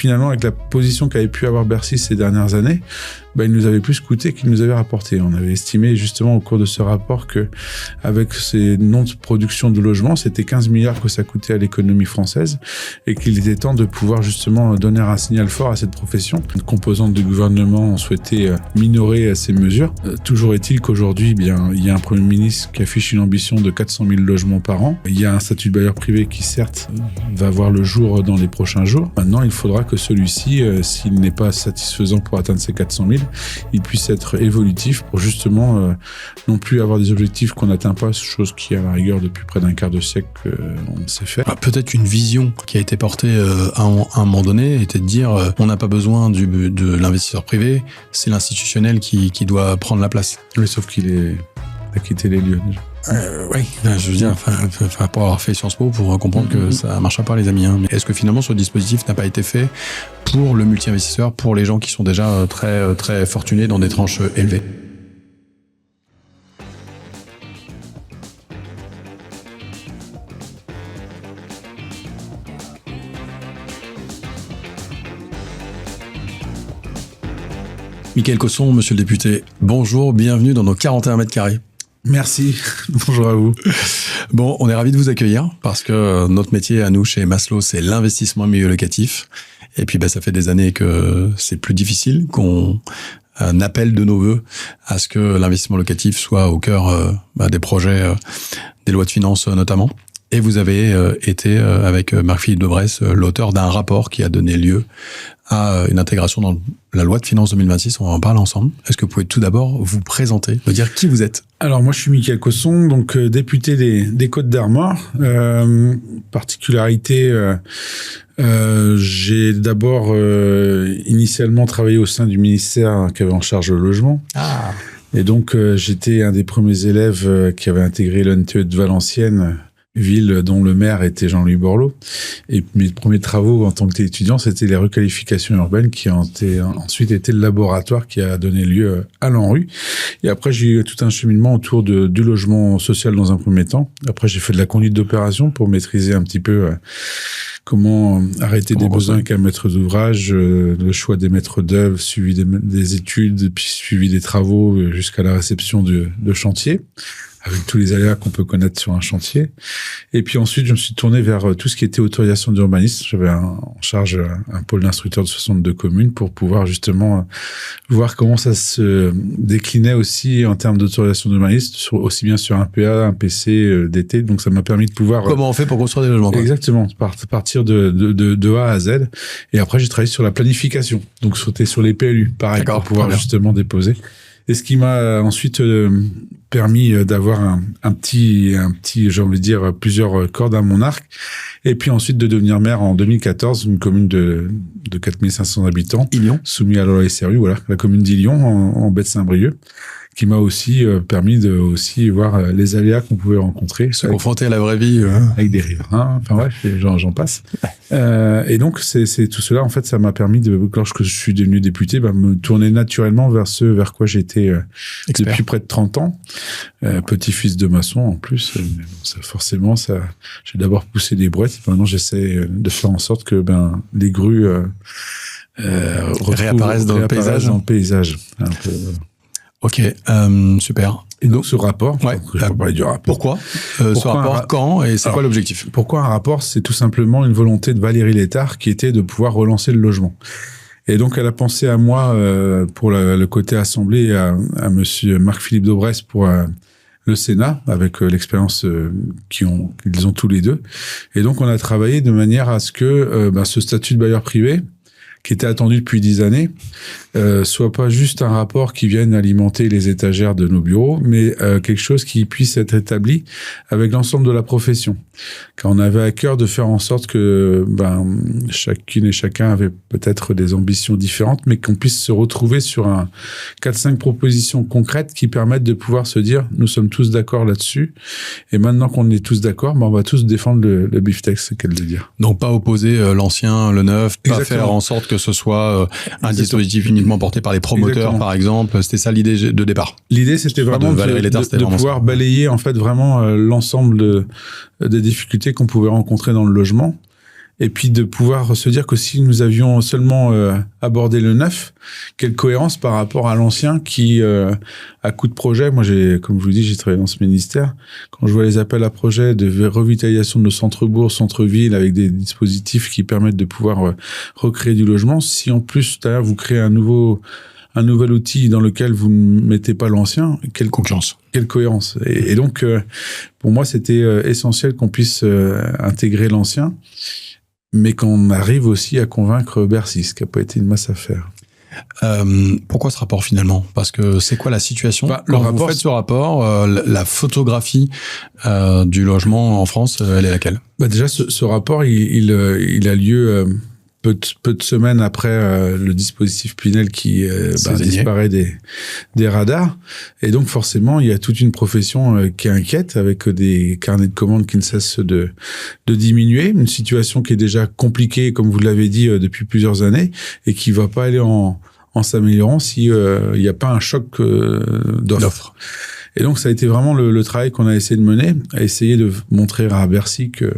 finalement, avec la position qu'avait pu avoir Bercy ces dernières années, il nous avait plus coûté qu'il nous avait rapporté. On avait estimé justement au cours de ce rapport que, avec ces non-production de logements, c'était 15 milliards que ça coûtait à l'économie française et qu'il était temps de pouvoir justement donner un signal fort à cette profession. Une composante du gouvernement ont souhaité minorer ces mesures. Toujours est-il qu'aujourd'hui, il y a un Premier ministre qui affiche une ambition de 400 000 logements par an. Il y a un statut de bailleur privé qui, certes, va voir le jour dans les prochains jours. Maintenant, il faudra que celui-ci, s'il n'est pas satisfaisant pour atteindre ces 400 000, il puisse être évolutif pour justement non plus avoir des objectifs qu'on n'atteint pas, chose qui, à la rigueur, depuis près d'un quart de siècle, on sait faire. Peut-être une vision qui a été portée à un moment donné était de dire on n'a pas besoin de l'investisseur privé, c'est l'institutionnel qui doit prendre la place. Oui, sauf qu'il a quitté les lieux déjà. Oui, je veux dire, pour avoir fait Sciences Po, pour comprendre que ça ne marchera pas, les amis. Mais est-ce que finalement, ce dispositif n'a pas été fait pour le multi-investisseur, pour les gens qui sont déjà très, très fortunés dans des tranches élevées ? Mickaël Cosson, monsieur le député, bonjour, bienvenue dans nos 41 mètres carrés. Merci, bonjour à vous. Bon, on est ravis de vous accueillir parce que notre métier à nous chez Maslow, c'est l'investissement milieu locatif. Et puis ça fait des années que c'est plus difficile, qu'on appelle de nos vœux à ce que l'investissement locatif soit au cœur des projets, des lois de finances notamment. Et vous avez été, avec Marc-Philippe Daubresse, l'auteur d'un rapport qui a donné lieu à une intégration dans la loi de finances 2026. On va en parler ensemble. Est-ce que vous pouvez tout d'abord vous présenter, me dire qui vous êtes ? Alors moi je suis Mickaël Cosson, donc député des Côtes-d'Armor. Particularité, j'ai d'abord initialement travaillé au sein du ministère qui avait en charge le logement. Ah. Et donc j'étais un des premiers élèves qui avait intégré l'ENTE de Valenciennes, ville dont le maire était Jean-Louis Borloo. Et mes premiers travaux en tant qu'étudiant, c'était les requalifications urbaines qui ont ensuite été le laboratoire qui a donné lieu à l'ANRU. Et après, j'ai eu tout un cheminement autour du logement social dans un premier temps. Après, j'ai fait de la conduite d'opération pour maîtriser un petit peu comment arrêter des besoins avec un maître d'ouvrage, le choix des maîtres d'œuvre, suivi des études, puis suivi des travaux jusqu'à la réception de chantier, avec tous les aléas qu'on peut connaître sur un chantier. Et puis ensuite, je me suis tourné vers tout ce qui était autorisation d'urbanisme. J'avais en charge un pôle d'instructeurs de 62 communes pour pouvoir justement voir comment ça se déclinait aussi en termes d'autorisation d'urbanisme, aussi bien sur un PA, un PC, DT. Donc ça m'a permis de pouvoir... Comment on fait pour construire des logements, quoi. Exactement, partir de A à Z. Et après, j'ai travaillé sur la planification. Donc c'était sur les PLU, pareil, pour pouvoir justement déposer. Et ce qui m'a ensuite permis d'avoir un petit, j'ai envie de dire, plusieurs cordes à mon arc. Et puis ensuite de devenir maire en 2014, une commune de 4500 habitants. Ilion. Soumis à la loi SRU, voilà, la commune d'Ilion, en baie de Saint-Brieuc, qui m'a aussi permis de aussi voir les aléas qu'on pouvait rencontrer. Se confronter à la vraie vie. Avec des riverains, enfin bref, j'en passe. Et donc, c'est tout cela, en fait, ça m'a permis lorsque je suis devenu député, me tourner naturellement vers ce vers quoi j'étais depuis près de 30 ans. Petit-fils de maçon, en plus. Forcément, j'ai d'abord poussé des brouettes. Maintenant, j'essaie de faire en sorte que les grues réapparaissent dans le paysage. Un peu, Ok, super. Et donc ce rapport, je vais parler du rapport. Pourquoi ce rapport, quand et c'est quoi l'objectif ? Pourquoi un rapport ? C'est tout simplement une volonté de Valérie Létard qui était de pouvoir relancer le logement. Et donc elle a pensé à moi pour le côté assemblée et à monsieur Marc-Philippe Daubresse pour le Sénat, avec l'expérience qu'ils ont tous les deux. Et donc on a travaillé de manière à ce que ce statut de bailleur privé, qui était attendu depuis 10 années, soit pas juste un rapport qui vienne alimenter les étagères de nos bureaux, mais quelque chose qui puisse être établi avec l'ensemble de la profession. Car on avait à cœur de faire en sorte que chacune et chacun avait peut-être des ambitions différentes, mais qu'on puisse se retrouver sur 4-5 propositions concrètes qui permettent de pouvoir se dire nous sommes tous d'accord là-dessus, et maintenant qu'on est tous d'accord, on va tous défendre le beefsteak, c'est qu'elle veut dire. Donc pas opposer l'ancien, le neuf, pas Exactement. faire en sorte que ce soit un dispositif uniquement porté par les promoteurs. Exactement. Par exemple. C'était ça l'idée de départ. L'idée, c'était vraiment de pouvoir balayer en fait vraiment l'ensemble des difficultés qu'on pouvait rencontrer dans le logement Et puis de pouvoir se dire que si nous avions seulement abordé le neuf, quelle cohérence par rapport à l'ancien qui, à coup de projet, moi comme je vous dis, j'ai travaillé dans ce ministère. Quand je vois les appels à projets de revitalisation de nos centres-bourgs, centres-villes, avec des dispositifs qui permettent de pouvoir recréer du logement, si en plus, d'ailleurs, vous créez un nouvel outil dans lequel vous ne mettez pas l'ancien, quelle concurrence, quelle cohérence. Et donc, pour moi, c'était essentiel qu'on puisse intégrer l'ancien, mais qu'on arrive aussi à convaincre Bercy, ce qui n'a pas été une masse à faire. Pourquoi ce rapport finalement? Parce que c'est quoi la situation? Le Quand rapport, vous faites ce rapport, la photographie du logement en France, elle est laquelle? Déjà, ce rapport, il a lieu peu de semaines après le dispositif Pinel qui disparaît des radars. Et donc, forcément, il y a toute une profession qui est inquiète, avec des carnets de commandes qui ne cessent de diminuer. Une situation qui est déjà compliquée, comme vous l'avez dit, depuis plusieurs années, et qui va pas aller en s'améliorant si il n'y a pas un choc d'offres. Et donc, ça a été vraiment le travail qu'on a essayé de mener, à essayer de montrer à Bercy que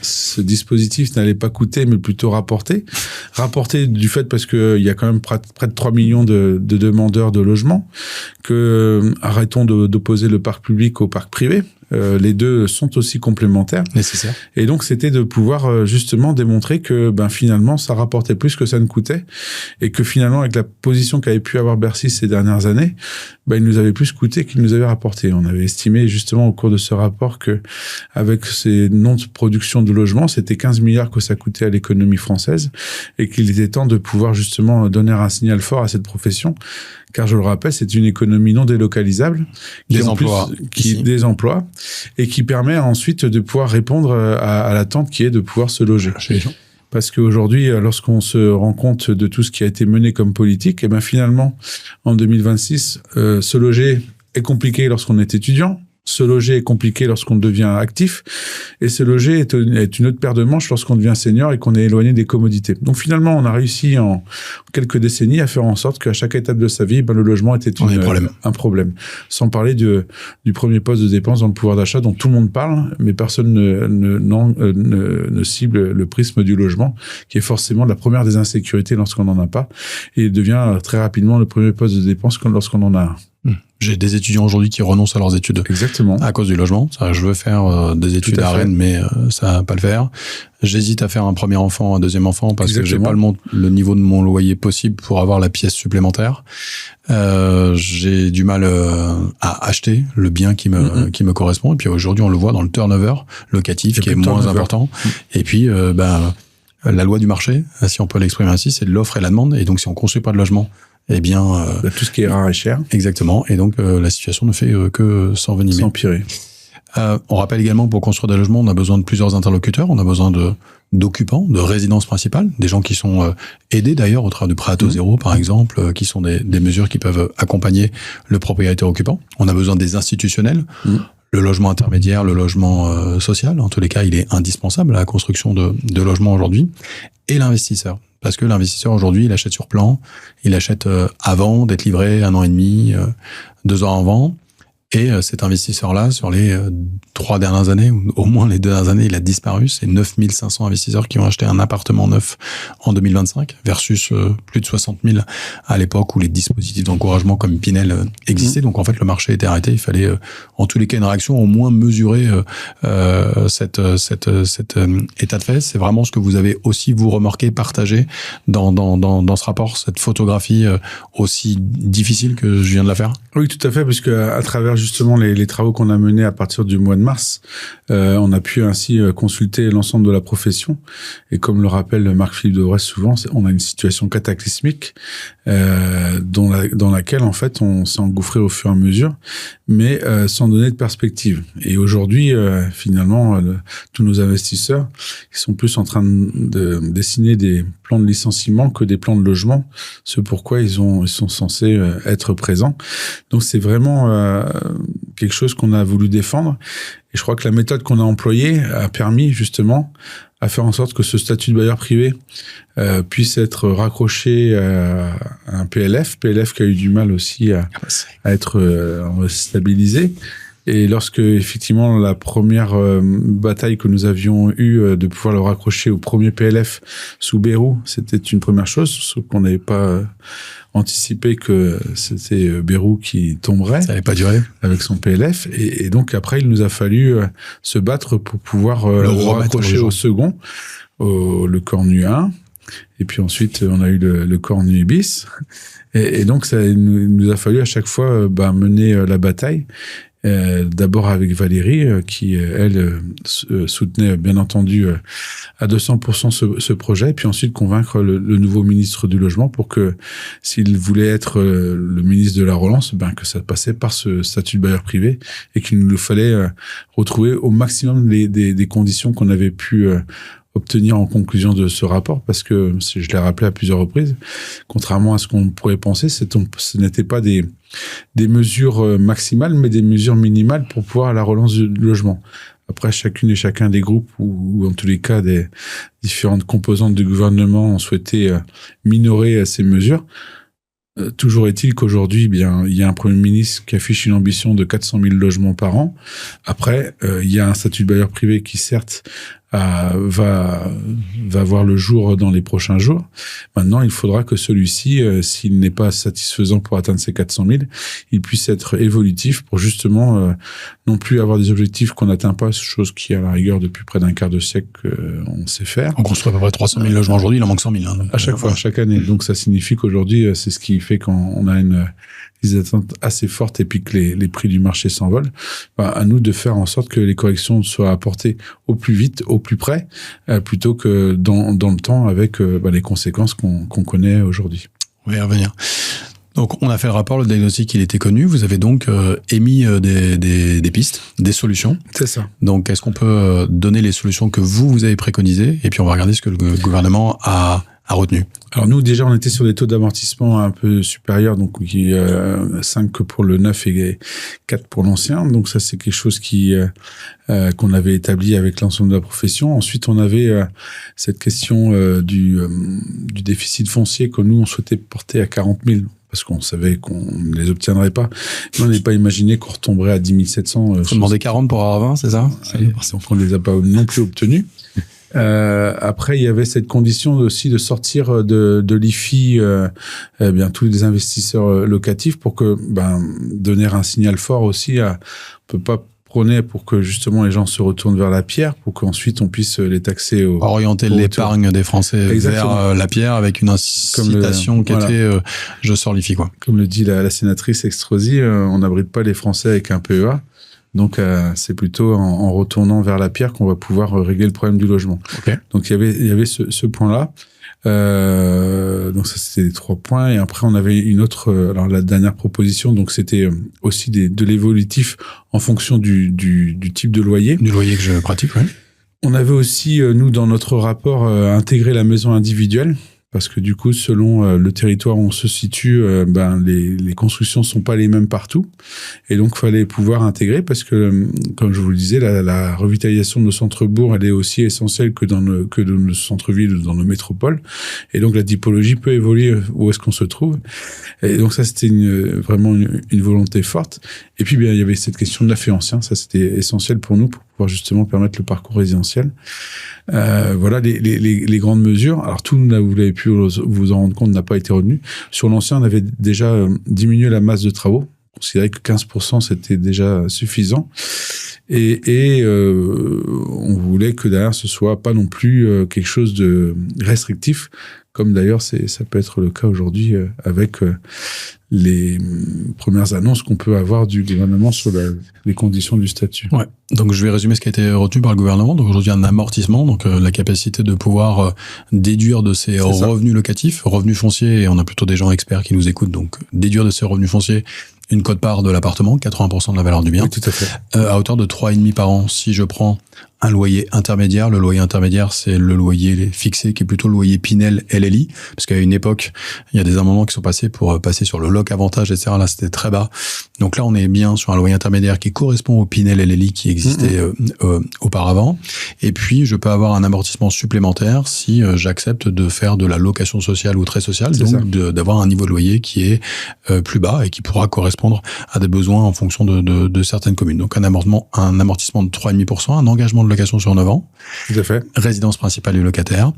ce dispositif n'allait pas coûter, mais plutôt rapporter. Rapporter du fait parce que il y a quand même près de 3 millions de demandeurs de logement, que arrêtons d'opposer le parc public au parc privé. Les deux sont aussi complémentaires. Nécessaire. Et donc, c'était de pouvoir justement démontrer que finalement, ça rapportait plus que ça ne coûtait, et que finalement, avec la position qu'avait pu avoir Bercy ces dernières années, il nous avait plus coûté qu'il nous avait rapporté. On avait estimé justement au cours de ce rapport que, avec ces non-production de logements, c'était 15 milliards que ça coûtait à l'économie française, et qu'il était temps de pouvoir justement donner un signal fort à cette profession. Car je le rappelle, c'est une économie non délocalisable, des emplois, et qui permet ensuite de pouvoir répondre à l'attente qui est de pouvoir se loger. Chez les gens. Parce qu'aujourd'hui, lorsqu'on se rend compte de tout ce qui a été mené comme politique, finalement, en 2026, se loger est compliqué lorsqu'on est étudiant. Se loger est compliqué lorsqu'on devient actif, et se loger est une autre paire de manches lorsqu'on devient senior et qu'on est éloigné des commodités. Donc finalement, on a réussi en quelques décennies à faire en sorte qu'à chaque étape de sa vie, le logement était un problème. Sans parler du premier poste de dépense dans le pouvoir d'achat dont tout le monde parle, mais personne ne cible le prisme du logement, qui est forcément la première des insécurités lorsqu'on n'en a pas, et il devient très rapidement le premier poste de dépense lorsqu'on en a un. J'ai des étudiants aujourd'hui qui renoncent à leurs études. Exactement. À cause du logement. Je veux faire des études à Rennes, mais ça va pas le faire. J'hésite à faire un premier enfant, un deuxième enfant, parce que j'ai pas le niveau de mon loyer possible pour avoir la pièce supplémentaire. J'ai du mal à acheter le bien qui me correspond. Et puis aujourd'hui, on le voit dans le turnover locatif qui est moins important. Et puis, la loi du marché, si on peut l'exprimer ainsi, c'est l'offre et la demande. Et donc, si on construit pas de logement, tout ce qui est rare et cher. Exactement. Et donc, la situation ne fait que s'envenimer. S'empirer. On rappelle également, pour construire des logements, on a besoin de plusieurs interlocuteurs. On a besoin d'occupants, de résidences principales, des gens qui sont aidés d'ailleurs au travers du prêt à taux zéro, par exemple, qui sont des mesures qui peuvent accompagner le propriétaire occupant. On a besoin des institutionnels. Le logement intermédiaire, le logement social, en tous les cas, il est indispensable à la construction de logements aujourd'hui. Et l'investisseur. Parce que l'investisseur aujourd'hui, il achète sur plan, il achète avant d'être livré 1 an et demi, 2 ans avant. Et cet investisseur-là, sur les 3 dernières années, ou au moins les 2 dernières années, il a disparu. C'est 9500 investisseurs qui ont acheté un appartement neuf en 2025 versus plus de 60 000 à l'époque où les dispositifs d'encouragement comme Pinel existaient. Donc en fait, le marché était arrêté. Il fallait en tous les cas une réaction, au moins mesurer cet état de fait. C'est vraiment ce que vous avez aussi, vous, remarqué, partagé dans ce rapport, cette photographie aussi difficile que je viens de la faire? Oui, tout à fait, parce que à travers justement les travaux qu'on a menés à partir du mois de mars, on a pu ainsi consulter l'ensemble de la profession. Et comme le rappelle Marc-Philippe Daubresse souvent, on a une situation cataclysmique dans laquelle en fait on s'est engouffré au fur et à mesure, mais sans donner de perspective. Et aujourd'hui, finalement, tous nos investisseurs, ils sont plus en train de dessiner des plans de licenciement que des plans de logement, ce pourquoi ils sont censés être présents. Donc c'est vraiment quelque chose qu'on a voulu défendre, et je crois que la méthode qu'on a employée a permis justement à faire en sorte que ce statut de bailleur privé puisse être raccroché à un PLF qui a eu du mal aussi à être stabilisé, Et lorsque, effectivement, la première bataille que nous avions eue de pouvoir le raccrocher au premier PLF sous Bayrou, c'était une première chose, sauf qu'on n'avait pas anticipé que c'était Bayrou qui tomberait. Ça n'allait pas durer. Avec son PLF. Et donc, après, il nous a fallu se battre pour pouvoir le raccrocher au second, le Cornu 1. Et puis ensuite, on a eu le Cornu bis. Et donc, il nous a fallu à chaque fois mener la bataille. D'abord avec Valérie, qui, elle, soutenait bien entendu à 200% ce projet, et puis ensuite convaincre le nouveau ministre du Logement pour que, s'il voulait être le ministre de la Relance, que ça passait par ce statut de bailleur privé, et qu'il nous fallait retrouver au maximum des conditions qu'on avait pu obtenir en conclusion de ce rapport, parce que, je l'ai rappelé à plusieurs reprises, contrairement à ce qu'on pourrait penser, ce n'était pas des mesures maximales, mais des mesures minimales pour pouvoir la relance du logement. Après, chacune et chacun des groupes, ou en tous les cas des différentes composantes du gouvernement, ont souhaité minorer ces mesures. Toujours est-il qu'aujourd'hui, il y a un Premier ministre qui affiche une ambition de 400 000 logements par an. Après, il y a un statut de bailleur privé qui, certes, va voir le jour dans les prochains jours. Maintenant, il faudra que celui-ci, s'il n'est pas satisfaisant pour atteindre ces 400 000, il puisse être évolutif pour justement non plus avoir des objectifs qu'on n'atteint pas, chose qui, à la rigueur, depuis près d'un quart de siècle, on sait faire. On construit à peu près 300 000 logements aujourd'hui, il en manque 100 000. À chaque fois, chaque année. Donc, ça signifie qu'aujourd'hui, c'est ce qui fait qu'on a des attentes assez fortes et puis que les prix du marché s'envolent, à nous de faire en sorte que les corrections soient apportées au plus vite, au plus près, plutôt que dans le temps avec les conséquences qu'on connaît aujourd'hui. Oui, à venir. Donc, on a fait le rapport, le diagnostic, il était connu. Vous avez donc émis des pistes, des solutions. C'est ça. Donc, est-ce qu'on peut donner les solutions que vous avez préconisées, et puis on va regarder ce que le gouvernement a retenu. Alors nous, déjà, on était sur des taux d'amortissement un peu supérieurs, donc 5 pour le neuf et 4 pour l'ancien. Donc ça, c'est quelque chose qu'on avait établi avec l'ensemble de la profession. Ensuite, on avait cette question du déficit foncier que nous, on souhaitait porter à 40 000. Parce qu'on savait qu'on ne les obtiendrait pas. Mais on n'avait pas imaginé qu'on retomberait à 10 700. Il faut demander 40 pour avoir 20, c'est ça? Donc on ne les a pas non plus obtenus. Après, il y avait cette condition aussi de sortir de l'IFI tous les investisseurs locatifs pour que donner un signal fort aussi on peut pas prôner pour que justement les gens se retournent vers la pierre pour qu'ensuite on puisse les taxer orienter l'épargne des Français vers la pierre avec une incitation qui était je sors l'IFI, quoi. Comme le dit la sénatrice Extrosi, on n'abrite pas les Français avec un PEA. Donc, c'est plutôt en retournant vers la pierre qu'on va pouvoir régler le problème du logement. Okay. Donc, il y avait ce point-là. Donc, ça, c'était les 3 points. Et après, on avait une autre, alors la dernière proposition, donc c'était aussi de l'évolutif en fonction du type de loyer. Du loyer que je pratique, oui. On avait aussi, nous, dans notre rapport, intégré la maison individuelle. Parce que du coup, selon le territoire où on se situe, les constructions sont pas les mêmes partout. Et donc, fallait pouvoir intégrer parce que, comme je vous le disais, la revitalisation de nos centres-bourgs, elle est aussi essentielle que dans nos centres-villes ou dans nos métropoles. Et donc, la typologie peut évoluer où est-ce qu'on se trouve. Et donc, ça, c'était vraiment une volonté forte. Et puis, il y avait cette question de la fait ancien. Ça, c'était essentiel pour nous pour pouvoir justement permettre le parcours résidentiel. Voilà les grandes mesures. Alors, tout, là, vous l'avez pu vous en rendre compte, n'a pas été retenu. Sur l'ancien, on avait déjà diminué la masse de travaux. On considérait que 15%, c'était déjà suffisant. Et on voulait que derrière, ce soit pas non plus quelque chose de restrictif, comme d'ailleurs ça peut être le cas aujourd'hui avec les premières annonces qu'on peut avoir du gouvernement sur les conditions du statut. Ouais. Donc je vais résumer ce qui a été retenu par le gouvernement. Donc aujourd'hui un amortissement, donc la capacité de pouvoir déduire de ses revenus locatifs, revenus fonciers, et on a plutôt des gens experts qui nous écoutent, donc déduire de ses revenus fonciers une quote-part de l'appartement, 80% de la valeur du bien, Oui, tout à fait. À hauteur de 3,5 par an. Si je prends un loyer intermédiaire. Le loyer intermédiaire, c'est le loyer fixé, qui est plutôt le loyer Pinel LLI, parce qu'à une époque, il y a des amendements qui sont passés pour passer sur le loc avantage, etc. Là, c'était très bas. Donc là, on est bien sur un loyer intermédiaire qui correspond au Pinel LLI qui existait auparavant. Et puis, je peux avoir un amortissement supplémentaire si j'accepte de faire de la location sociale ou très sociale, C'est donc d'avoir un niveau de loyer qui est plus bas et qui pourra correspondre à des besoins en fonction de certaines communes. Donc un amortissement de 3,5%, un engagement de location sur 9 ans, Tout à fait. résidence principale du locataire,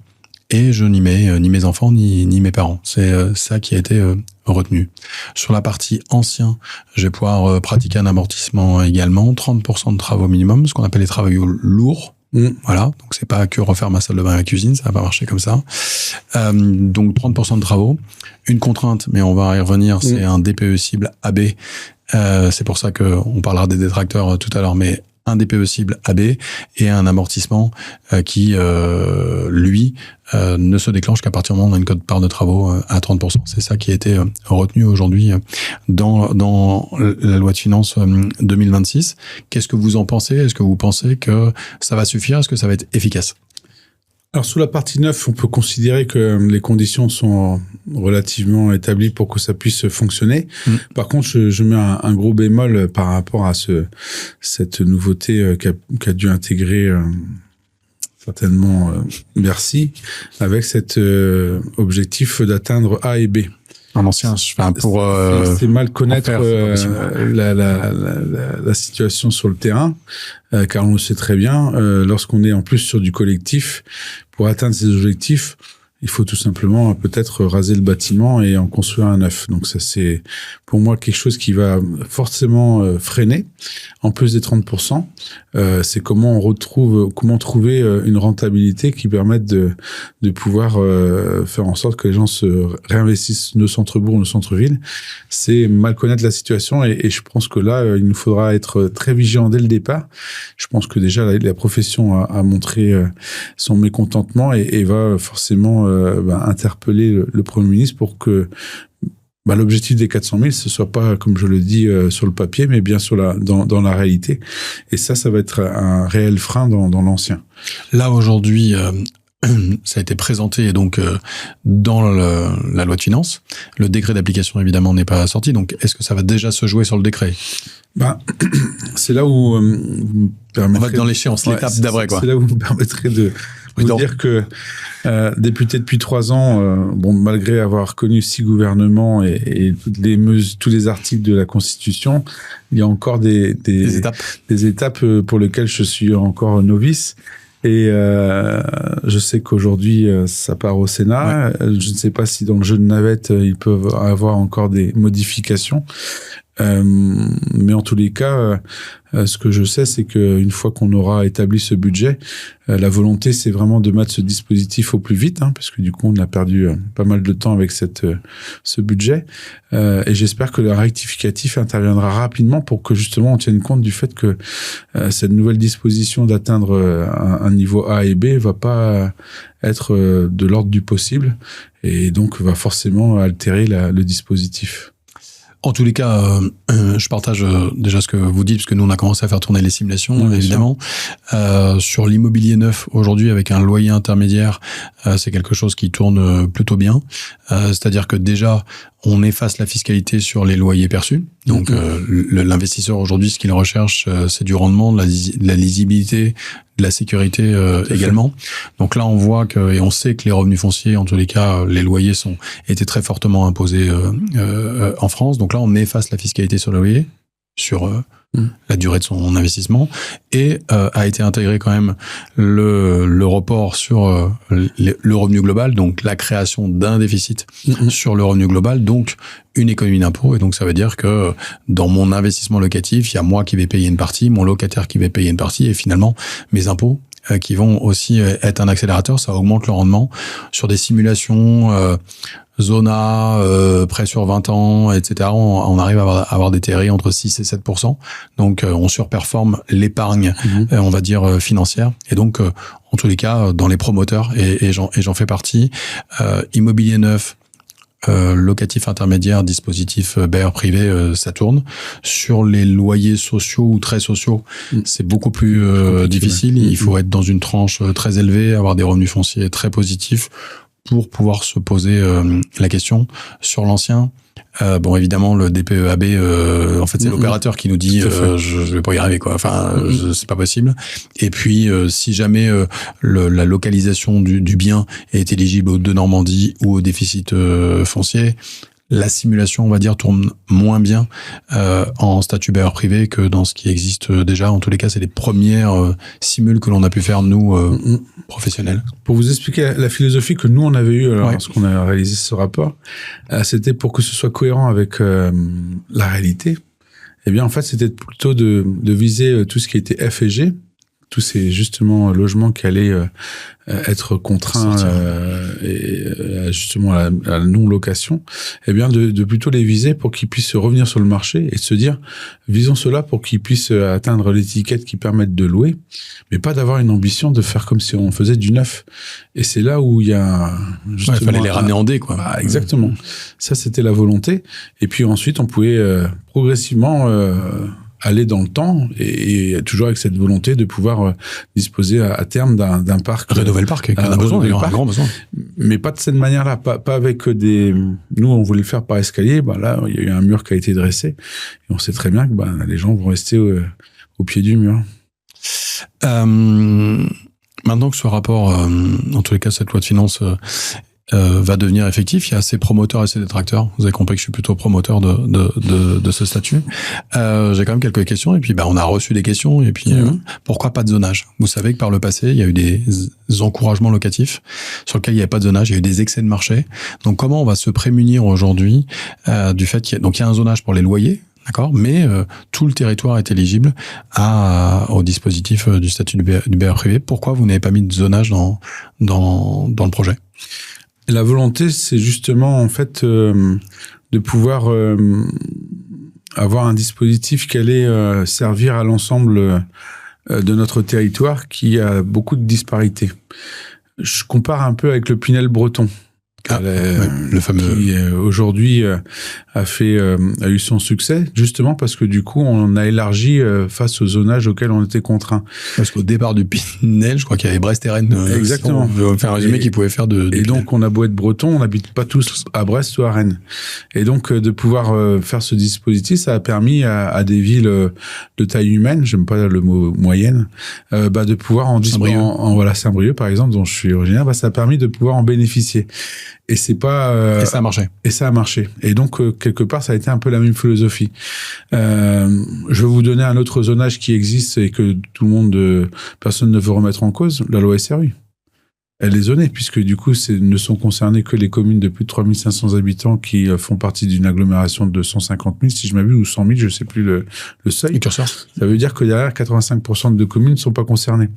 et je n'y mets ni mes enfants ni mes parents. C'est ça qui a été retenu. Sur la partie ancien, je vais pouvoir pratiquer un amortissement également, 30% de travaux minimum, ce qu'on appelle les travaux lourds. Voilà, donc c'est pas que refaire ma salle de bain et ma cuisine, ça va pas marcher comme ça. Donc 30% de travaux. Une contrainte, mais on va y revenir, c'est un DPE cible AB. C'est pour ça que on parlera des détracteurs tout à l'heure, mais un DPE cible AB et un amortissement qui, lui, ne se déclenche qu'à partir du moment où on a une quote-part de travaux à 30%. C'est ça qui a été retenu aujourd'hui dans la loi de finances 2026. Qu'est-ce que vous en pensez? Est-ce que vous pensez que ça va suffire? Est-ce que ça va être efficace? Alors, sous la partie 9, on peut considérer que les conditions sont relativement établies pour que ça puisse fonctionner. Par contre, je mets un gros bémol par rapport à cette nouveauté qu'a dû intégrer certainement Bercy, avec cet objectif d'atteindre A et B. En ancien, pour c'est mal connaître la situation sur le terrain, car on le sait très bien, lorsqu'on est en plus sur du collectif, pour atteindre ces objectifs, il faut tout simplement peut-être raser le bâtiment et en construire un neuf. Donc ça, c'est pour moi quelque chose qui va forcément freiner. En plus des 30%, c'est comment trouver une rentabilité qui permette de pouvoir faire en sorte que les gens se réinvestissent nos centres-bourgs, nos centres-villes. C'est mal connaître la situation et je pense que là, il nous faudra être très vigilant dès le départ. Je pense que déjà la profession a montré son mécontentement et va forcément interpeller le Premier ministre pour que l'objectif des 400 000, ce soit pas, comme je le dis, sur le papier, mais bien dans la réalité. Et ça va être un réel frein dans l'ancien. Là, aujourd'hui, ça a été présenté donc dans la loi de finances. Le décret d'application, évidemment, n'est pas sorti. Donc, est-ce que ça va déjà se jouer sur le décret? C'est là où vous me permettrez... On va dans l'échéance, l'étape d'après, quoi. C'est là où vous me permettrez de vous dire que député depuis 3 ans, malgré avoir connu 6 gouvernements et tous les articles de la Constitution, il y a encore des étapes pour lesquelles je suis encore novice. Et je sais qu'aujourd'hui, ça part au Sénat. Ouais. Je ne sais pas si dans le jeu de navette, ils peuvent avoir encore des modifications. Mais en tous les cas, ce que je sais, c'est qu'une fois qu'on aura établi ce budget, la volonté, c'est vraiment de mettre ce dispositif au plus vite, parce que du coup, on a perdu pas mal de temps avec ce budget. Et j'espère que le rectificatif interviendra rapidement pour que justement on tienne compte du fait que cette nouvelle disposition d'atteindre un niveau A et B va pas être de l'ordre du possible et donc va forcément altérer le dispositif. En tous les cas, je partage déjà ce que vous dites, parce que nous, on a commencé à faire tourner les simulations, évidemment. Sur l'immobilier neuf, aujourd'hui, avec un loyer intermédiaire, c'est quelque chose qui tourne plutôt bien. C'est-à-dire que déjà, on efface la fiscalité sur les loyers perçus. Donc, l'investisseur, aujourd'hui, ce qu'il recherche, c'est du rendement, de la lisibilité, de la sécurité également. Donc là, on voit et on sait que les revenus fonciers, en tous les cas, les loyers étaient très fortement imposés en France. Donc là, on efface la fiscalité sur le loyer, sur la durée de son investissement, et a été intégré quand même le report sur le revenu global, donc la création d'un déficit sur le revenu global, donc une économie d'impôt. Et donc ça veut dire que dans mon investissement locatif, il y a moi qui vais payer une partie, mon locataire qui va payer une partie, et finalement mes impôts qui vont aussi être un accélérateur. Ça augmente le rendement sur des simulations Zona, prêt sur 20 ans, etc. On arrive à avoir des TRI entre 6 et 7%. Donc, on surperforme l'épargne, on va dire, financière. Et donc, en tous les cas, dans les promoteurs, et j'en fais partie, immobilier neuf, locatif intermédiaire, dispositif bailleur privé, ça tourne. Sur les loyers sociaux ou très sociaux, c'est beaucoup plus difficile. Il faut être dans une tranche très élevée, avoir des revenus fonciers très positifs pour pouvoir se poser la question. Sur l'ancien, bon, évidemment, le DPEAB, en fait, c'est l'opérateur qui nous dit je vais pas y arriver, quoi. Enfin, c'est pas possible. Et puis, si jamais la localisation du bien est éligible au 2 Normandie ou au déficit foncier, la simulation, on va dire, tourne moins bien en statut bailleur privé que dans ce qui existe déjà. En tous les cas, c'est les premières simules que l'on a pu faire, nous, professionnels. Pour vous expliquer la philosophie que nous, on avait eue lorsqu'on a réalisé ce rapport, c'était pour que ce soit cohérent avec la réalité. Eh bien, en fait, c'était plutôt de viser tout ce qui était F et G, tous ces, justement, logements qui allaient être contraints et justement à la non-location, eh bien de plutôt les viser pour qu'ils puissent revenir sur le marché et de se dire, visons cela pour qu'ils puissent atteindre l'étiquette qui permette de louer, mais pas d'avoir une ambition de faire comme si on faisait du neuf. Et c'est là où il y a justement... il fallait les ramener en D, quoi. Bah, exactement. Ça, c'était la volonté. Et puis ensuite, on pouvait progressivement... aller dans le temps et toujours avec cette volonté de pouvoir disposer à terme d'un parc. Rénover le parc, qu'on a besoin, d'ailleurs, un grand besoin. Mais pas de cette manière-là, pas avec des... Nous, on voulait le faire par escalier, bah là, il y a eu un mur qui a été dressé et on sait très bien que bah, les gens vont rester au pied du mur. Maintenant que ce rapport, en tous les cas, cette loi de finances... va devenir effectif. Il y a ses promoteurs et ses détracteurs. Vous avez compris que je suis plutôt promoteur de ce statut. J'ai quand même quelques questions et puis on a reçu des questions et puis pourquoi pas de zonage? Vous savez que par le passé, il y a eu des encouragements locatifs sur lesquels il n'y avait pas de zonage, il y a eu des excès de marché. Donc comment on va se prémunir aujourd'hui du fait qu'il y a un zonage pour les loyers? D'accord, mais tout le territoire est éligible au dispositif du statut du bailleur privé. Pourquoi vous n'avez pas mis de zonage dans le projet? La volonté, c'est justement en fait de pouvoir avoir un dispositif qui allait servir à l'ensemble de notre territoire qui a beaucoup de disparités. Je compare un peu avec le Pinel breton. Le fameux qui aujourd'hui a eu son succès justement parce que du coup on a élargi face au zonage auquel on était contraint. Parce qu'au départ du Pinel, je crois qu'il y avait Brest et Rennes. Exactement. On veut faire un résumé qui pouvait faire de et donc on a beau être breton, on n'habite pas tous à Brest ou à Rennes. Et donc de pouvoir faire ce dispositif, ça a permis à des villes de taille humaine, j'aime pas le mot moyenne, de pouvoir Saint-Brieuc par exemple, dont je suis originaire, ça a permis de pouvoir en bénéficier. Et c'est pas et ça a marché. Et ça a marché. Et donc quelque part ça a été un peu la même philosophie. Je vais vous donner un autre zonage qui existe et que personne ne veut remettre en cause, la loi SRU. Elle est zonée, puisque du coup, ne sont concernées que les communes de plus de 3500 habitants qui font partie d'une agglomération de 150 000, si je m'abuse, ou 100 000, je sais plus le seuil. Ça veut dire que derrière, 85% de communes ne sont pas concernées.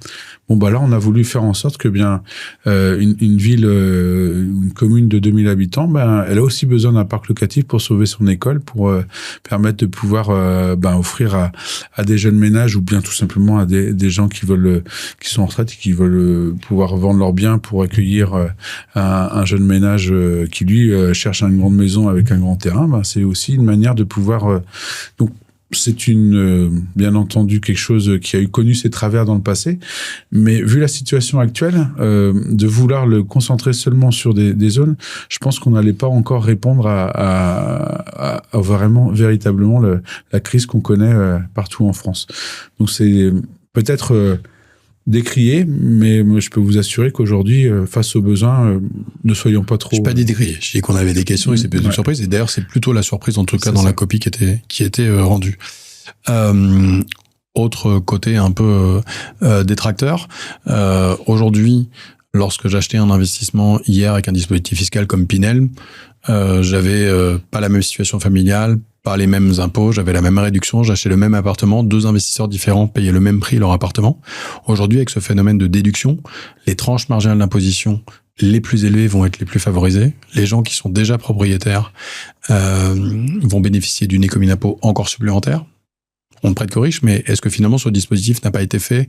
Bon, là, on a voulu faire en sorte que une ville, une commune de 2000 habitants, elle a aussi besoin d'un parc locatif pour sauver son école, pour permettre de pouvoir offrir à des jeunes ménages ou bien tout simplement à des gens qui sont en retraite et qui veulent pouvoir vendre leurs biens pour accueillir un jeune ménage qui lui cherche une grande maison avec un grand terrain. C'est aussi une manière de pouvoir donc c'est bien entendu quelque chose qui a connu ses travers dans le passé, mais vu la situation actuelle, de vouloir le concentrer seulement sur des zones, je pense qu'on n'allait pas encore répondre à véritablement la crise qu'on connaît partout en France. Donc c'est peut-être décrié, mais je peux vous assurer qu'aujourd'hui, face aux besoins, ne soyons pas trop... Je n'ai pas dit décrié, je dis qu'on avait des questions et c'est plus une surprise, et d'ailleurs c'est plutôt la surprise en tout cas dans la copie qui était rendue. Autre côté un peu détracteur, aujourd'hui, lorsque j'achetais un investissement hier avec un dispositif fiscal comme Pinel, j'avais pas la même situation familiale, pas les mêmes impôts, j'avais la même réduction, j'achetais le même appartement, 2 investisseurs différents payaient le même prix leur appartement. Aujourd'hui, avec ce phénomène de déduction, les tranches marginales d'imposition les plus élevées vont être les plus favorisées. Les gens qui sont déjà propriétaires vont bénéficier d'une économie d'impôt encore supplémentaire. On ne prête qu'aux riches, mais est-ce que finalement ce dispositif n'a pas été fait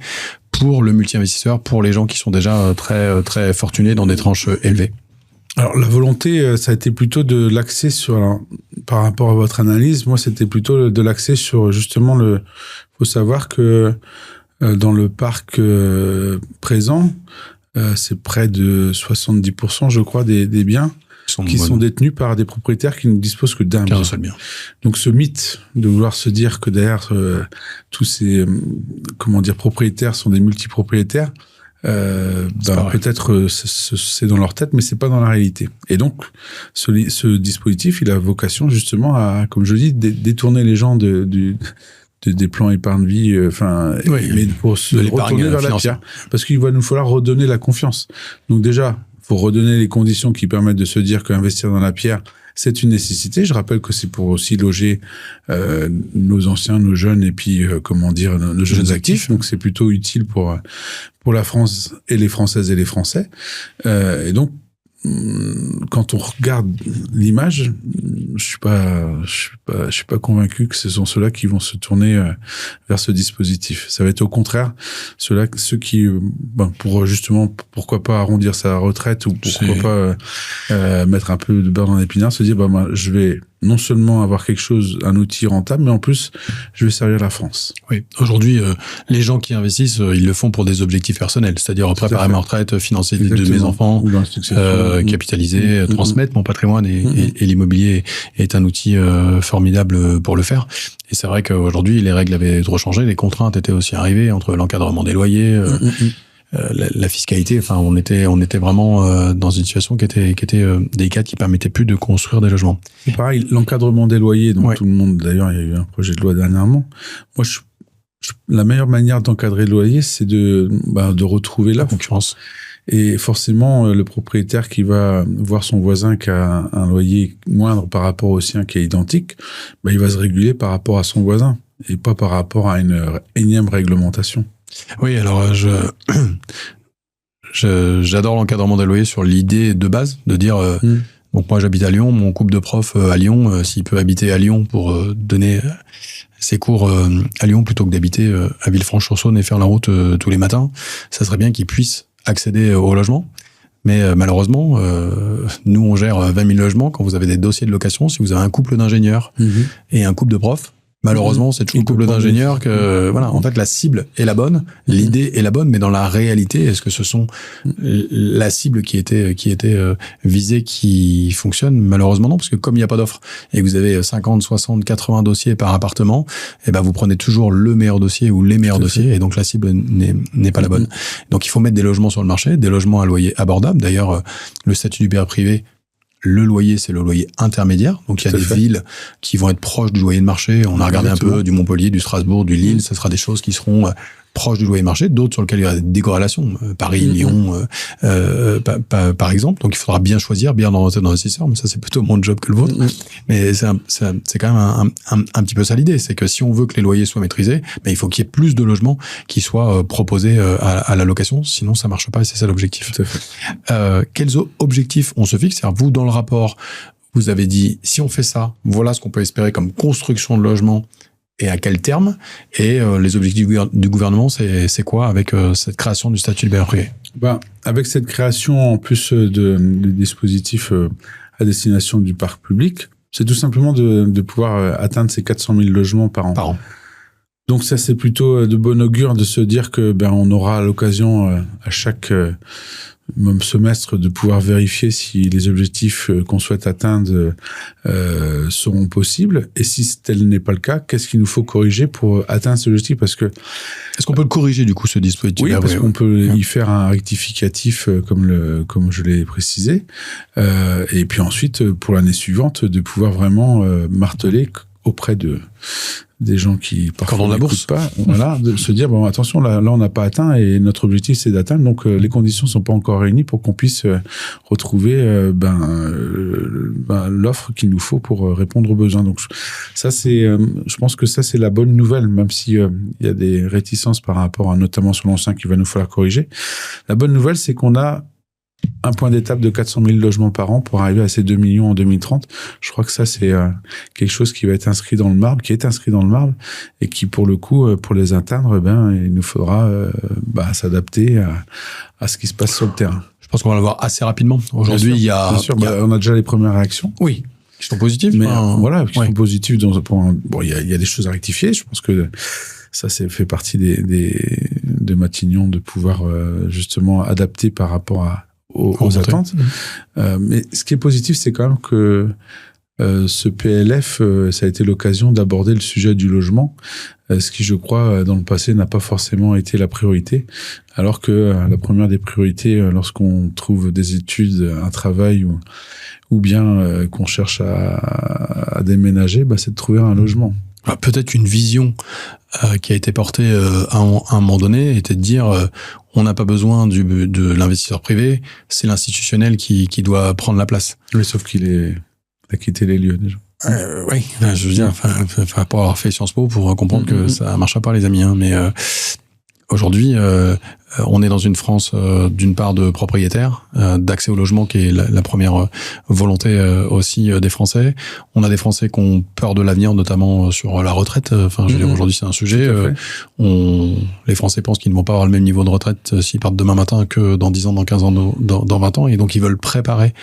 pour le multi-investisseur, pour les gens qui sont déjà très, très fortunés dans des tranches élevées? Alors, la volonté, ça a été plutôt de l'axer sur, alors, par rapport à votre analyse, moi, c'était plutôt de l'axer sur, justement, faut savoir que dans le parc présent, c'est près de 70%, je crois, des biens qui sont détenus par des propriétaires qui ne disposent que d'un bien. Seul bien. Donc, ce mythe de vouloir se dire que derrière tous ces, propriétaires sont des multipropriétaires, peut-être c'est dans leur tête, mais c'est pas dans la réalité. Et donc, ce dispositif, il a vocation justement à, comme je dis, détourner les gens des plans épargne-vie, mais pour se retourner vers la pierre. Parce qu'il va nous falloir redonner la confiance. Donc déjà, faut redonner les conditions qui permettent de se dire qu'investir dans la pierre, c'est une nécessité. Je rappelle que c'est pour aussi loger nos anciens, nos jeunes, et puis nos jeunes actifs. Donc c'est plutôt utile pour la France et les Françaises et les Français. Et donc, quand on regarde l'image, je suis pas convaincu que ce sont ceux-là qui vont se tourner vers ce dispositif. Ça va être au contraire ceux qui, pour justement, pourquoi pas arrondir sa retraite ou pourquoi pas mettre un peu de beurre dans l'épinard, se dire je vais non seulement avoir quelque chose, un outil rentable, mais en plus, je vais servir la France. Oui. Aujourd'hui, les gens qui investissent, ils le font pour des objectifs personnels, c'est-à-dire préparer ma retraite, financer de mes enfants, capitaliser, transmettre mon patrimoine et l'immobilier est un outil formidable pour le faire. Et c'est vrai qu'aujourd'hui, les règles avaient trop changé, les contraintes étaient aussi arrivées entre l'encadrement des loyers, la fiscalité. Enfin, on était vraiment dans une situation qui était délicate, qui permettait plus de construire des logements. C'est pareil, l'encadrement des loyers, donc tout le monde, d'ailleurs, il y a eu un projet de loi dernièrement. Moi, la meilleure manière d'encadrer le loyer, c'est de retrouver la concurrence. Et forcément, le propriétaire qui va voir son voisin qui a un loyer moindre par rapport au sien qui est identique, il va se réguler par rapport à son voisin et pas par rapport à une énième réglementation. Oui, alors j'adore l'encadrement des loyers sur l'idée de base de dire donc moi j'habite à Lyon, mon couple de profs à Lyon, s'il peut habiter à Lyon pour donner ses cours à Lyon plutôt que d'habiter à Villefranche-sur-Saône et faire la route tous les matins, ça serait bien qu'il puisse accéder au logement. Mais malheureusement, nous on gère 20 000 logements. Quand vous avez des dossiers de location, si vous avez un couple d'ingénieurs et un couple de profs, malheureusement, c'est toujours le couple d'ingénieurs que, en fait, la cible est la bonne, l'idée est la bonne, mais dans la réalité, est-ce que ce sont la cible qui était visée qui fonctionne? Malheureusement non, parce que comme il n'y a pas d'offre et que vous avez 50, 60, 80 dossiers par appartement, vous prenez toujours le meilleur dossier ou les meilleurs dossiers, et donc la cible n'est pas la bonne. Donc il faut mettre des logements sur le marché, des logements à loyer abordable. D'ailleurs, le statut du bailleur privé, le loyer, c'est le loyer intermédiaire. Donc, il y a des villes qui vont être proches du loyer de marché. On a regardé un peu du Montpellier, du Strasbourg, du Lille. Ce sera des choses qui seront proches du loyer de marché. D'autres sur lesquelles il y a des corrélations. Paris, Lyon, par exemple. Donc, il faudra bien choisir, bien orienter l'investisseur. Mais ça, c'est plutôt mon job que le vôtre. Mais c'est quand même un petit peu ça l'idée. C'est que si on veut que les loyers soient maîtrisés, il faut qu'il y ait plus de logements qui soient proposés à la location. Sinon, ça marche pas et c'est ça l'objectif. Tout à fait. Quels objectifs on se fixe? C'est-à-dire, vous, dans le rapport, vous avez dit, si on fait ça, voilà ce qu'on peut espérer comme construction de logements et à quel terme? Et les objectifs du gouvernement, c'est quoi avec cette création du statut de bailleur privé? Avec cette création, en plus de dispositifs à destination du parc public, c'est tout simplement de pouvoir atteindre ces 400 000 logements par an. Donc ça, c'est plutôt de bon augure de se dire que on aura l'occasion à chaque même semestre de pouvoir vérifier si les objectifs qu'on souhaite atteindre seront possibles, et si tel n'est pas le cas, qu'est-ce qu'il nous faut corriger pour atteindre ce objectif? Parce que est-ce qu'on peut le corriger du coup, ce dispositif? Oui, parce qu'on peut y faire un rectificatif comme je l'ai précisé, et puis ensuite pour l'année suivante de pouvoir vraiment marteler auprès des gens qui parfois n'écoutent pas, de se dire attention, là on n'a pas atteint et notre objectif c'est d'atteindre, donc les conditions sont pas encore réunies pour qu'on puisse retrouver l'offre qu'il nous faut pour répondre aux besoins. Donc ça c'est, je pense que ça c'est la bonne nouvelle, même si il y a des réticences par rapport à notamment sur l'ancien qu'il va nous falloir corriger. La bonne nouvelle, c'est qu'on a un point d'étape de 400 000 logements par an pour arriver à ces 2 millions en 2030. Je crois que ça, c'est quelque chose qui va être inscrit dans le marbre, et qui, pour le coup, pour les atteindre, il nous faudra s'adapter à ce qui se passe sur le terrain. Je pense qu'on va le voir assez rapidement. Aujourd'hui, il y a... Bien sûr, on a déjà les premières réactions. Oui, qui sont positives. Mais voilà, qui sont positives dans un point. Bon, il y a des choses à rectifier. Je pense que ça, fait partie de Matignon de pouvoir justement adapter par rapport aux attentes. Mais ce qui est positif, c'est quand même que ce PLF, ça a été l'occasion d'aborder le sujet du logement, ce qui, je crois, dans le passé n'a pas forcément été la priorité, alors que la première des priorités, lorsqu'on trouve des études, un travail ou bien qu'on cherche à déménager, c'est de trouver un logement. Peut-être une vision qui a été portée à un moment donné était de dire on n'a pas besoin de l'investisseur privé, c'est l'institutionnel qui doit prendre la place. Oui, sauf qu'il a quitté les lieux déjà. Oui, je veux dire, pas avoir fait Sciences Po pour comprendre que ça marchera pas, les amis. Mais aujourd'hui, on est dans une France d'une part de propriétaires, d'accès au logement qui est la première volonté aussi des Français. On a des Français qui ont peur de l'avenir, notamment sur la retraite. Enfin, je veux dire, aujourd'hui c'est un sujet. Les Français pensent qu'ils ne vont pas avoir le même niveau de retraite s'ils partent demain matin que dans 10 ans, dans 15 ans, dans 20 ans, et donc ils veulent préparer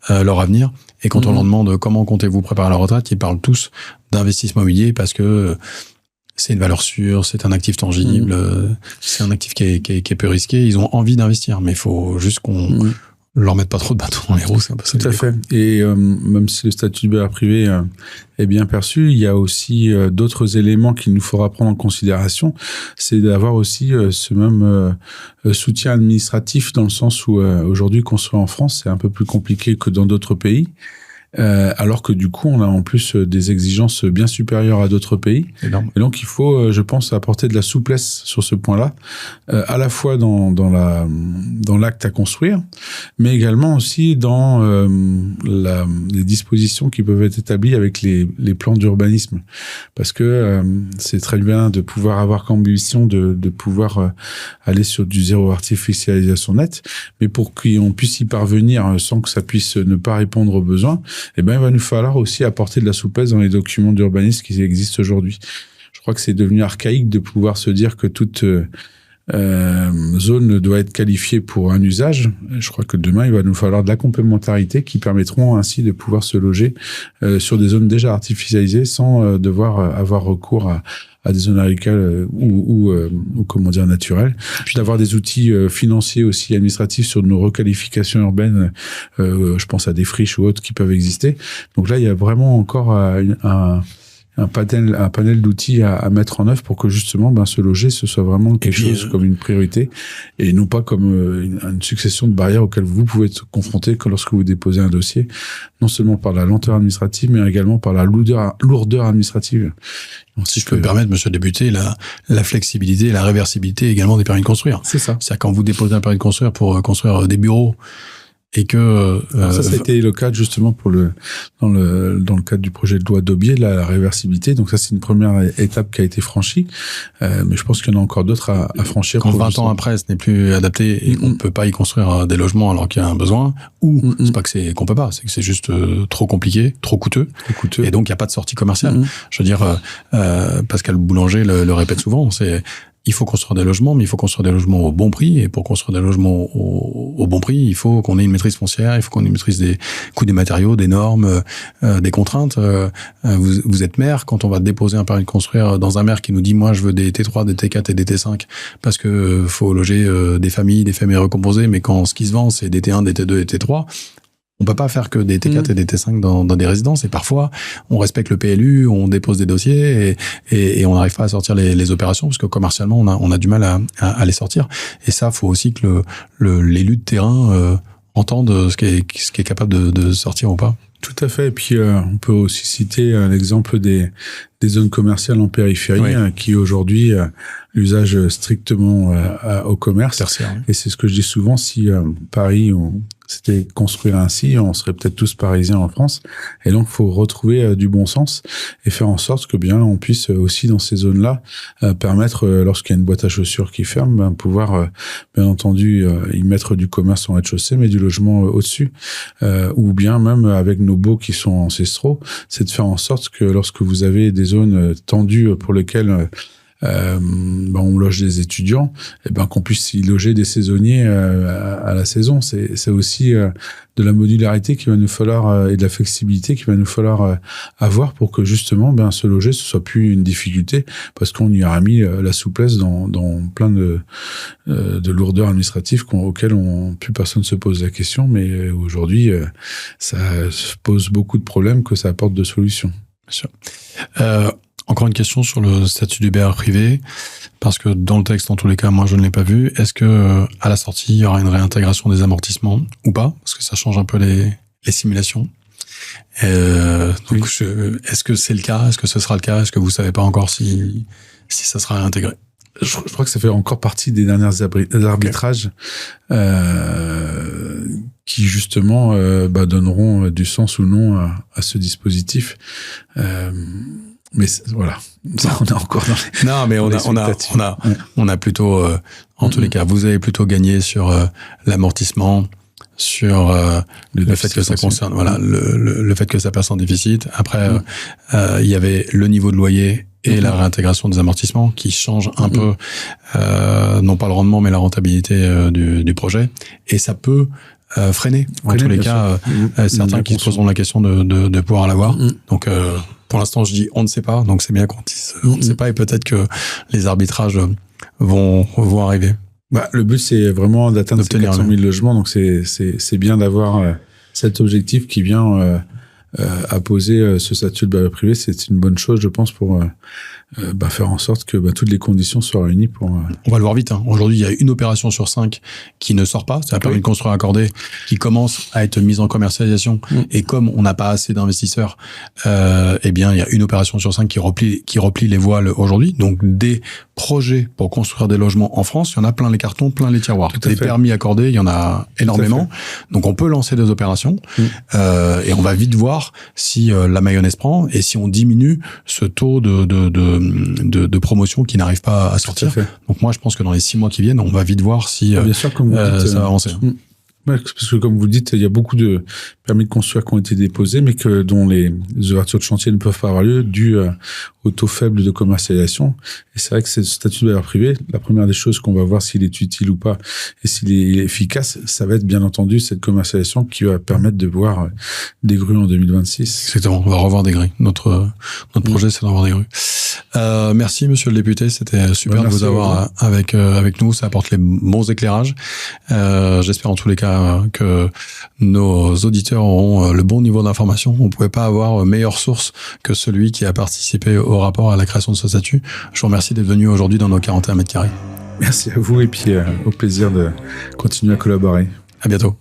leur avenir. Et quand on leur demande comment comptez-vous préparer la retraite, ils parlent tous d'investissement immobilier parce que c'est une valeur sûre, c'est un actif tangible, c'est un actif qui est peu risqué. Ils ont envie d'investir, mais il faut juste qu'on leur mette pas trop de bâtons dans les roues. Tout à fait. Et même si le statut de bailleur privé est bien perçu, il y a aussi d'autres éléments qu'il nous faudra prendre en considération. C'est d'avoir aussi ce même soutien administratif, dans le sens où aujourd'hui, construire en France, c'est un peu plus compliqué que dans d'autres pays. Alors que du coup, on a en plus des exigences bien supérieures à d'autres pays. Énorme. Et donc, il faut, je pense, apporter de la souplesse sur ce point-là, à la fois dans l'acte à construire, mais également aussi dans les dispositions qui peuvent être établies avec les plans d'urbanisme. Parce que c'est très bien de pouvoir avoir comme ambition de pouvoir aller sur du zéro artificialisation nette, mais pour qu'on puisse y parvenir sans que ça puisse ne pas répondre aux besoins, il va nous falloir aussi apporter de la souplesse dans les documents d'urbanisme qui existent aujourd'hui. Je crois que c'est devenu archaïque de pouvoir se dire que toute zone doit être qualifiée pour un usage. Je crois que demain, il va nous falloir de la complémentarité qui permettront ainsi de pouvoir se loger sur des zones déjà artificialisées sans devoir avoir recours à des zones agricoles ou comment dire, naturelles. Puis d'avoir des outils financiers aussi administratifs sur nos requalifications urbaines, je pense à des friches ou autres qui peuvent exister. Donc là, il y a vraiment encore un panel d'outils à mettre en œuvre pour que justement se loger, ce soit vraiment quelque chose comme une priorité et non pas comme une succession de barrières auxquelles vous pouvez être confronté que lorsque vous déposez un dossier, non seulement par la lenteur administrative, mais également par la lourdeur administrative. Donc, si je peux me permettre, monsieur le député, la flexibilité et la réversibilité également des permis de construire. C'est ça. C'est-à-dire quand vous déposez un permis de construire pour construire des bureaux, et que ça a été le cas justement dans le cadre du projet de loi d'Aubier, la réversibilité. Donc ça, c'est une première étape qui a été franchie, mais je pense qu'il y en a encore d'autres à franchir. Quand 20 ans après, ce n'est plus adapté et qu'on ne peut pas y construire des logements alors qu'il y a un besoin, ou c'est pas que c'est qu'on peut pas, c'est que c'est juste trop compliqué, trop coûteux, et donc il n'y a pas de sortie commerciale. Je veux dire, Pascal Boulanger le répète souvent, il faut construire des logements, mais il faut construire des logements au bon prix. Et pour construire des logements au bon prix, il faut qu'on ait une maîtrise foncière, il faut qu'on ait une maîtrise des coûts des matériaux, des normes, des contraintes. Vous êtes maire, quand on va déposer un permis de construire dans un maire qui nous dit « moi, je veux des T3, des T4 et des T5 parce que faut loger des familles recomposées, mais quand ce qui se vend, c'est des T1, des T2 et des T3 », on peut pas faire que des T4 et des T5 dans des résidences, et parfois on respecte le PLU, on dépose des dossiers et on n'arrive pas à sortir les opérations parce que commercialement on a du mal à les sortir. Et ça, faut aussi que l'élu de terrain entende ce qui est capable de sortir ou pas. Tout à fait. Et puis on peut aussi citer l'exemple des zones commerciales en périphérie qui aujourd'hui l'usage strictement au commerce. Tertiaire, oui. Et c'est ce que je dis souvent, si Paris c'était construire ainsi, on serait peut-être tous parisiens en France. Et donc, il faut retrouver du bon sens et faire en sorte que bien on puisse aussi dans ces zones-là permettre, lorsqu'il y a une boîte à chaussures qui ferme, pouvoir bien entendu y mettre du commerce en rez-de-chaussée, mais du logement au-dessus. Ou bien même avec nos baux qui sont ancestraux, c'est de faire en sorte que lorsque vous avez des zones tendues pour lesquelles on loge des étudiants, et qu'on puisse y loger des saisonniers à la saison. C'est aussi de la modularité qu'il va nous falloir et de la flexibilité qu'il va nous falloir avoir pour que justement se loger ce soit plus une difficulté, parce qu'on y aura mis la souplesse dans plein de lourdeurs administratives auxquelles plus personne se pose la question, mais aujourd'hui ça pose beaucoup de problèmes que ça apporte de solutions. Bien sûr. Encore une question sur le statut du BR privé, parce que dans le texte, en tous les cas, moi je ne l'ai pas vu. Est-ce que à la sortie, il y aura une réintégration des amortissements ou pas? Parce que ça change un peu les simulations. Donc, est-ce que c'est le cas? Est-ce que ce sera le cas? Est-ce que vous savez pas encore si ça sera réintégré? Je crois que ça fait encore partie des derniers arbitrages qui justement donneront du sens ou non à ce dispositif. Mais voilà, ça, on est encore dans les... Non, mais on a plutôt, en tous les cas, vous avez plutôt gagné sur l'amortissement, sur le fait que ça concerne, le fait que ça passe en déficit. Après, il y avait le niveau de loyer et la réintégration des amortissements qui change un peu, non pas le rendement, mais la rentabilité du projet. Et ça peut freiner, en tous les cas, certains qui se poseront la question de pouvoir l'avoir. Donc, pour l'instant, je dis on ne sait pas, donc c'est bien qu'on dise on ne sait pas, et peut-être que les arbitrages vont arriver. Le but, c'est vraiment d'atteindre ces 400 000 logements, donc c'est bien d'avoir cet objectif qui vient apposer ce statut de bailleur privé. C'est une bonne chose, je pense, pour faire en sorte que toutes les conditions soient réunies pour... On va le voir vite. Aujourd'hui, il y a une opération sur 5 qui ne sort pas. C'est la permis de construire accordé qui commence à être mise en commercialisation. Et comme on n'a pas assez d'investisseurs, il y a une opération sur 5 qui replie les voiles aujourd'hui. Donc, des projets pour construire des logements en France, il y en a plein les cartons, plein les tiroirs. Des permis accordés, il y en a énormément. Donc, on peut lancer des opérations et on va vite voir si la mayonnaise prend et si on diminue ce taux de promotion qui n'arrive pas à sortir. Donc moi, je pense que dans les 6 mois qui viennent, on va vite voir si bien sûr, comme vous dites, ça va avancer. Parce que comme vous le dites, il y a beaucoup de permis de construire qui ont été déposés, mais dont les ouvertures de chantier ne peuvent pas avoir lieu dû au taux faible de commercialisation. Et c'est vrai que ce statut de bailleur privé, la première des choses qu'on va voir s'il est utile ou pas et s'il est efficace, ça va être bien entendu cette commercialisation qui va permettre de voir des grues en 2026. Exactement, on va revoir des grues. Notre projet, c'est d'en voir des grues. Merci, monsieur le député, c'était super de vous avoir avec nous, ça apporte les bons éclairages. J'espère en tous les cas que nos auditeurs auront le bon niveau d'information. On ne pouvait pas avoir meilleure source que celui qui a participé au rapport à la création de ce statut. Je vous remercie d'être venu aujourd'hui dans nos 41 mètres carrés. Merci à vous et puis au plaisir de continuer à collaborer. À bientôt.